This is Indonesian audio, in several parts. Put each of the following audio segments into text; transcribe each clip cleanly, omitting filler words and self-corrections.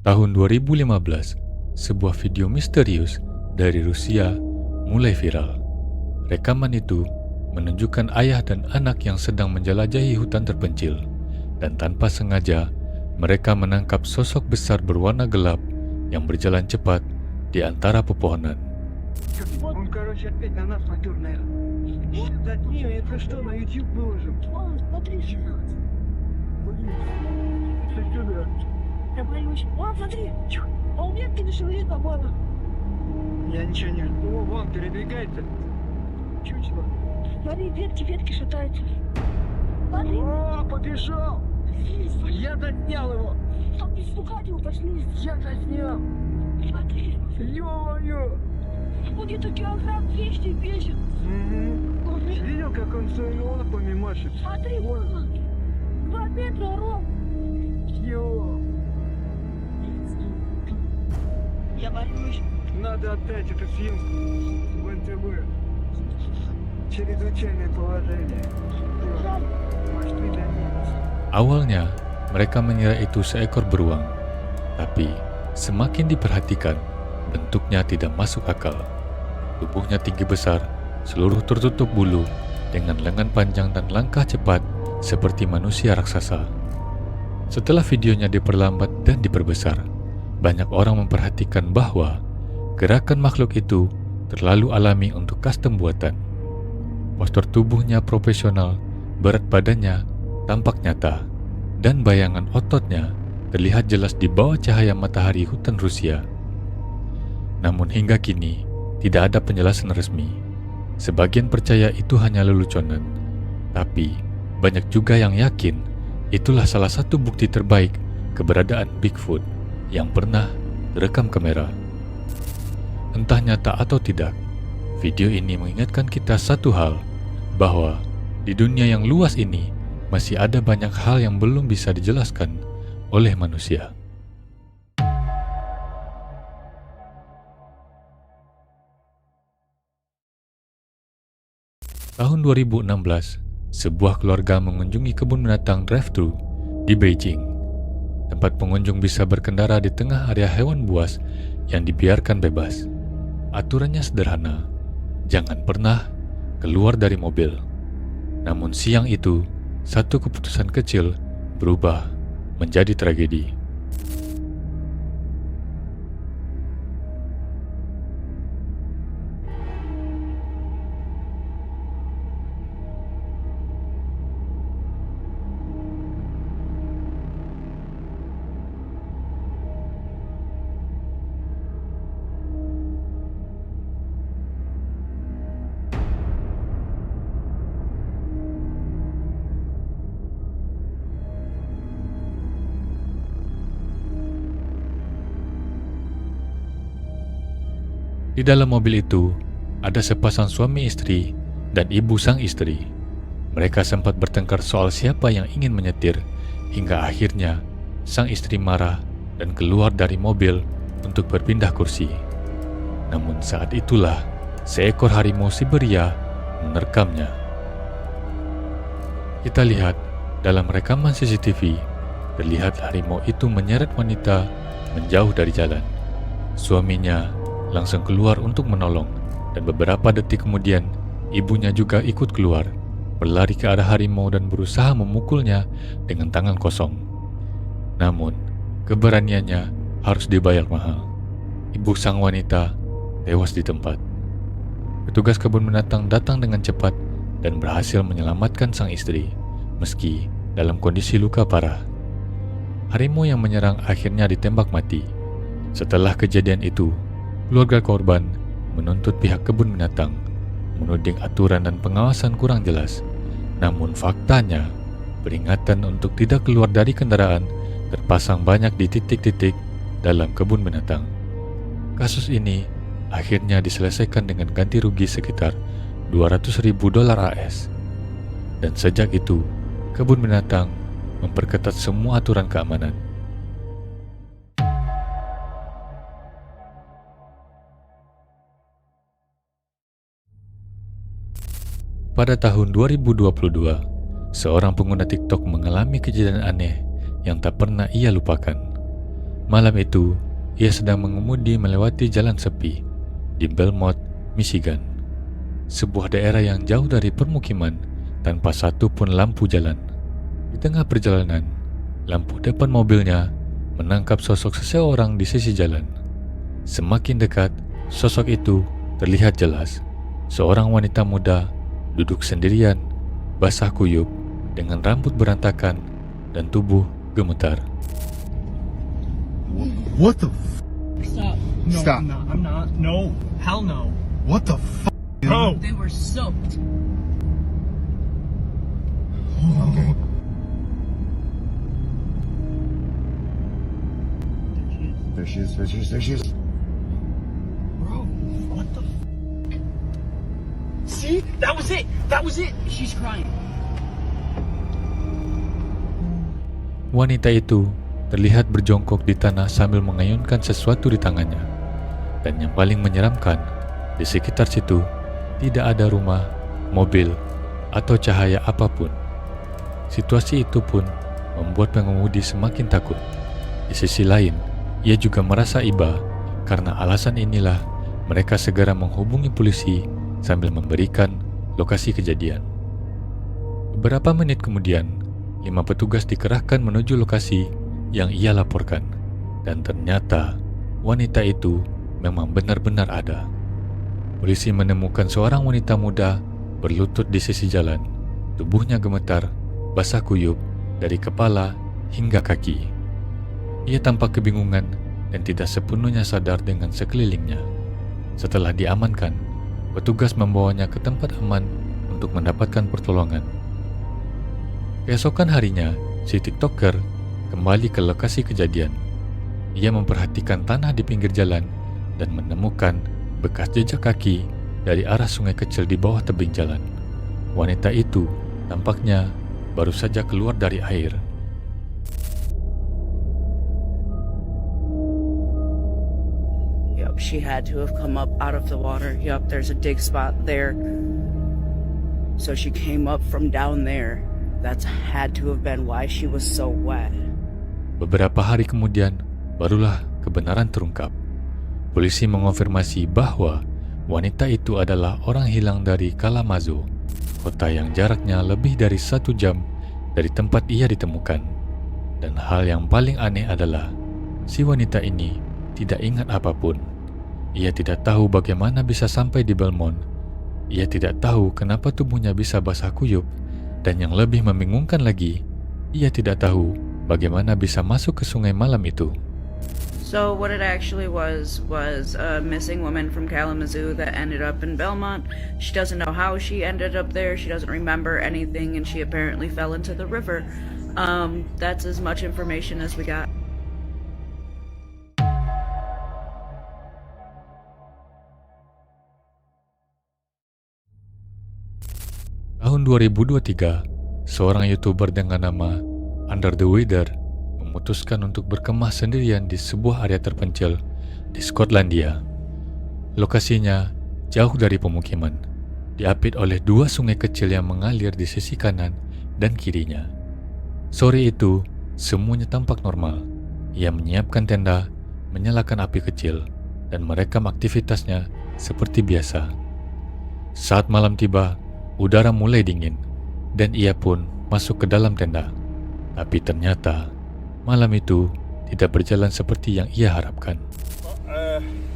Tahun 2015, sebuah video misterius dari Rusia mulai viral. Rekaman itu menunjukkan ayah dan anak yang sedang menjelajahi hutan terpencil, dan tanpa sengaja mereka menangkap sosok besar berwarna gelap yang berjalan cepat di antara pepohonan. Он, короче, опять на нас напер, наверное. Да не, это что, на YouTube выложим? Смотри, Ты сюда. я боюсь. Смотри, а у меня не шевелит обмана. Я ничего не жду. О, вон, передвигается. Чучело. Смотри, ветки шатаются. Смотри, О, побежал! Я заснял его! там не спугать его, пошли. Я заснял! Смотри, Ё-моё! он где-то килограмм 200 весит. Видел, как он своими лапами машет? Смотри, вон, 2 метра ром. Ё! Я боюсь. Надо опять эту съемку в НТВ. Чрезвычайное положение. Жаль. Может, для немцев. Awalnya, mereka mengira itu seekor beruang, tapi semakin diperhatikan, bentuknya tidak masuk akal. Tubuhnya tinggi besar, seluruh tertutup bulu, dengan lengan panjang dan langkah cepat seperti manusia raksasa. Setelah videonya diperlambat dan diperbesar, banyak orang memperhatikan bahwa gerakan makhluk itu terlalu alami untuk custom buatan. Postur tubuhnya profesional, berat badannya tampak nyata, dan bayangan ototnya terlihat jelas di bawah cahaya matahari hutan Rusia. Namun hingga kini, tidak ada penjelasan resmi. Sebagian percaya itu hanya leluconan, tapi banyak juga yang yakin itulah salah satu bukti terbaik keberadaan Bigfoot yang pernah terekam kamera. Entah nyata atau tidak, video ini mengingatkan kita satu hal, bahwa di dunia yang luas ini masih ada banyak hal yang belum bisa dijelaskan oleh manusia. Tahun 2016, sebuah keluarga mengunjungi kebun binatang drive-thru di Beijing. Tempat pengunjung bisa berkendara di tengah area hewan buas yang dibiarkan bebas. Aturannya sederhana, jangan pernah keluar dari mobil. Namun siang itu, satu keputusan kecil berubah menjadi tragedi. Di dalam mobil itu, ada sepasang suami istri dan ibu sang istri. Mereka sempat bertengkar soal siapa yang ingin menyetir, hingga akhirnya sang istri marah dan keluar dari mobil untuk berpindah kursi. Namun saat itulah, seekor harimau Siberia menerkamnya. Kita lihat dalam rekaman CCTV, terlihat harimau itu menyeret wanita menjauh dari jalan. Suaminya langsung keluar untuk menolong, dan beberapa detik kemudian ibunya juga ikut keluar, berlari ke arah harimau dan berusaha memukulnya dengan tangan kosong. Namun, keberaniannya harus dibayar mahal. Ibu sang wanita tewas di tempat. Petugas kebun binatang datang dengan cepat dan berhasil menyelamatkan sang istri, meski dalam kondisi luka parah. Harimau yang menyerang akhirnya ditembak mati. Setelah kejadian itu, keluarga korban menuntut pihak kebun binatang, menuding aturan dan pengawasan kurang jelas. Namun faktanya, peringatan untuk tidak keluar dari kendaraan terpasang banyak di titik-titik dalam kebun binatang. Kasus ini akhirnya diselesaikan dengan ganti rugi sekitar $200.000 AS. Dan sejak itu, kebun binatang memperketat semua aturan keamanan. Pada tahun 2022, seorang pengguna TikTok mengalami kejadian aneh yang tak pernah ia lupakan. Malam itu, ia sedang mengemudi melewati jalan sepi di Belmont, Michigan, sebuah daerah yang jauh dari permukiman tanpa satu pun lampu jalan. Di tengah perjalanan, lampu depan mobilnya menangkap sosok seseorang di sisi jalan. Semakin dekat, sosok itu terlihat jelas. Seorang wanita muda duduk sendirian, basah kuyup, dengan rambut berantakan dan tubuh gemetar. What the Stop. No, Stop. I'm not. I'm not. No. Hell no. What the Bro. They were soaked. Okay. There she is. There she is. There she is. Bro. What the See? That was it. That was it. She's crying. Wanita itu terlihat berjongkok di tanah sambil mengayunkan sesuatu di tangannya. Dan yang paling menyeramkan, di sekitar situ tidak ada rumah, mobil, atau cahaya apapun. Situasi itu pun membuat pengemudi semakin takut. Di sisi lain, ia juga merasa iba karena alasan inilah mereka segera menghubungi polisi sambil memberikan lokasi kejadian. Beberapa menit kemudian, 5 petugas dikerahkan menuju lokasi yang ia laporkan, dan ternyata wanita itu memang benar-benar ada. Polisi menemukan seorang wanita muda berlutut di sisi jalan, tubuhnya gemetar, basah kuyup dari kepala hingga kaki. Ia tampak kebingungan dan tidak sepenuhnya sadar dengan sekelilingnya. Setelah diamankan, petugas membawanya ke tempat aman untuk mendapatkan pertolongan. Keesokan harinya, si TikToker kembali ke lokasi kejadian. Ia memperhatikan tanah di pinggir jalan dan menemukan bekas jejak kaki dari arah sungai kecil di bawah tebing jalan. Wanita itu tampaknya baru saja keluar dari air. Yep, she had to have come up out of the water. Yep, there's a dig spot there. So she came up from down there. That's had to have been why she was so wet. Beberapa hari kemudian, barulah kebenaran terungkap. Polisi mengonfirmasi bahwa wanita itu adalah orang hilang dari Kalamazoo, kota yang jaraknya lebih dari 1 jam dari tempat ia ditemukan. Dan hal yang paling aneh adalah, si wanita ini tidak ingat apapun. Ia tidak tahu bagaimana bisa sampai di Belmont. Ia tidak tahu kenapa tubuhnya bisa basah kuyup. Dan yang lebih membingungkan lagi, ia tidak tahu bagaimana bisa masuk ke sungai malam itu. So what it actually was a missing woman from Kalamazoo that ended up in Belmont. She doesn't know how she ended up there. She doesn't remember anything, and she apparently fell into the river. That's as much information as we got. Tahun 2023, seorang YouTuber dengan nama Under the Weather memutuskan untuk berkemah sendirian di sebuah area terpencil di Skotlandia. Lokasinya jauh dari pemukiman, diapit oleh 2 sungai kecil yang mengalir di sisi kanan dan kirinya. Sore itu, semuanya tampak normal. Ia menyiapkan tenda, menyalakan api kecil, dan merekam aktivitasnya seperti biasa. Saat malam tiba, udara mulai dingin, dan ia pun masuk ke dalam tenda. Tapi ternyata, malam itu tidak berjalan seperti yang ia harapkan.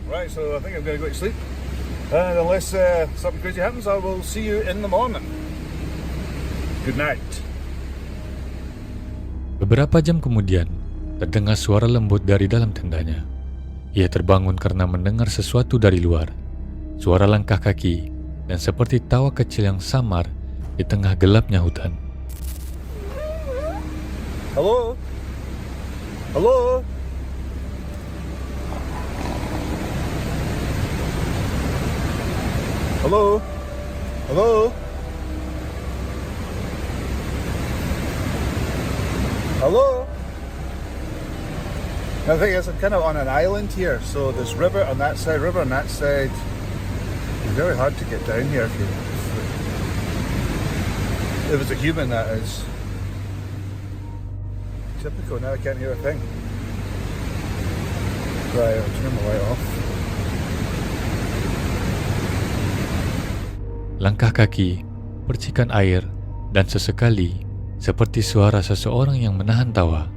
Right, so I think I'm going to go to sleep. And unless something crazy happens, I will see you in the morning. Good night. Beberapa jam kemudian, terdengar suara lembut dari dalam tendanya. Ia terbangun karena mendengar sesuatu dari luar. Suara langkah kaki, dan seperti tawa kecil yang samar di tengah gelapnya hutan. Hello? Hello? Hello? Hello? Hello? The thing is, I'm kind of on an island here, so there's river on that side, river on that side. It's very hard to get down here if it's a human, that is. Typical, now I can't hear a thing. Right, I'll turn my light off. Langkah kaki, percikan air, dan sesekali seperti suara seseorang yang menahan tawa.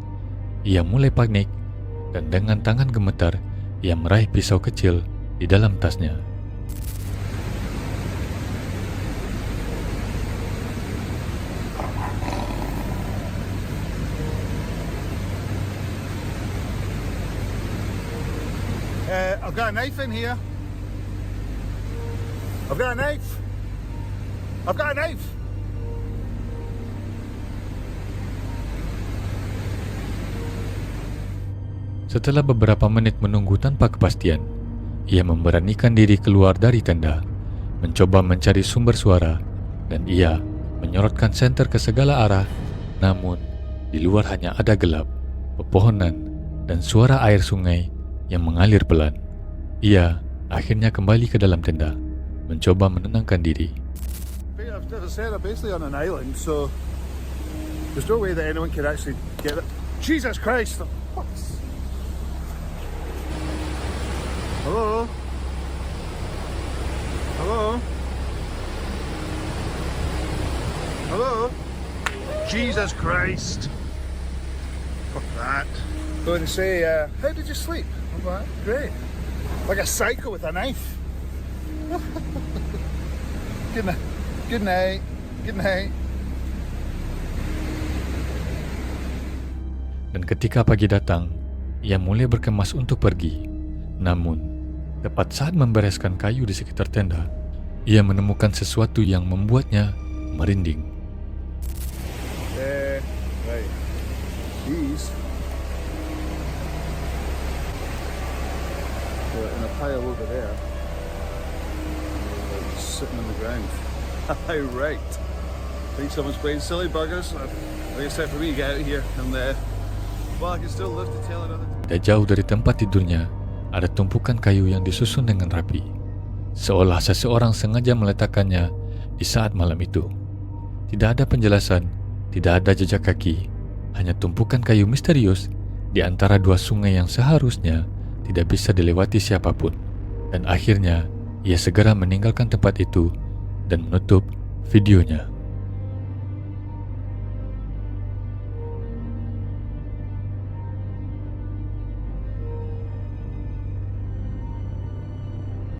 Ia mulai panik dan dengan tangan gemetar ia meraih pisau kecil di dalam tasnya. I've got a knife in here. I've got a knife. I've got a knife. Setelah beberapa menit menunggu tanpa kepastian, ia memberanikan diri keluar dari tenda, mencoba mencari sumber suara, dan ia menyorotkan senter ke segala arah. Namun, di luar hanya ada gelap, pepohonan, dan suara air sungai yang mengalir pelan. Ia akhirnya kembali ke dalam tenda, mencoba menenangkan diri. As I said, I'm basically on an island, so there's no way that anyone could actually get it. Jesus Christ! What? Hello? Hello? Hello? Jesus Christ! Fuck that. Going to say, how did you sleep? I'm like, great. Like a psycho with a knife. Good night. Good night. Good night. Dan ketika pagi datang, ia mulai berkemas untuk pergi. Namun, tepat saat membereskan kayu di sekitar tenda, ia menemukan sesuatu yang membuatnya merinding. Right. These were in a pile over there. Sitting on the ground. Right. I think someone's playing silly buggers. I think it's time for me to get out of here. And well, I can still live to tell another. Tidak jauh dari tempat tidurnya, ada tumpukan kayu yang disusun dengan rapi, seolah seseorang sengaja meletakkannya di saat malam itu. Tidak ada penjelasan, tidak ada jejak kaki, hanya tumpukan kayu misterius di antara dua sungai yang seharusnya tidak bisa dilewati siapapun. Dan akhirnya, ia segera meninggalkan tempat itu dan menutup videonya.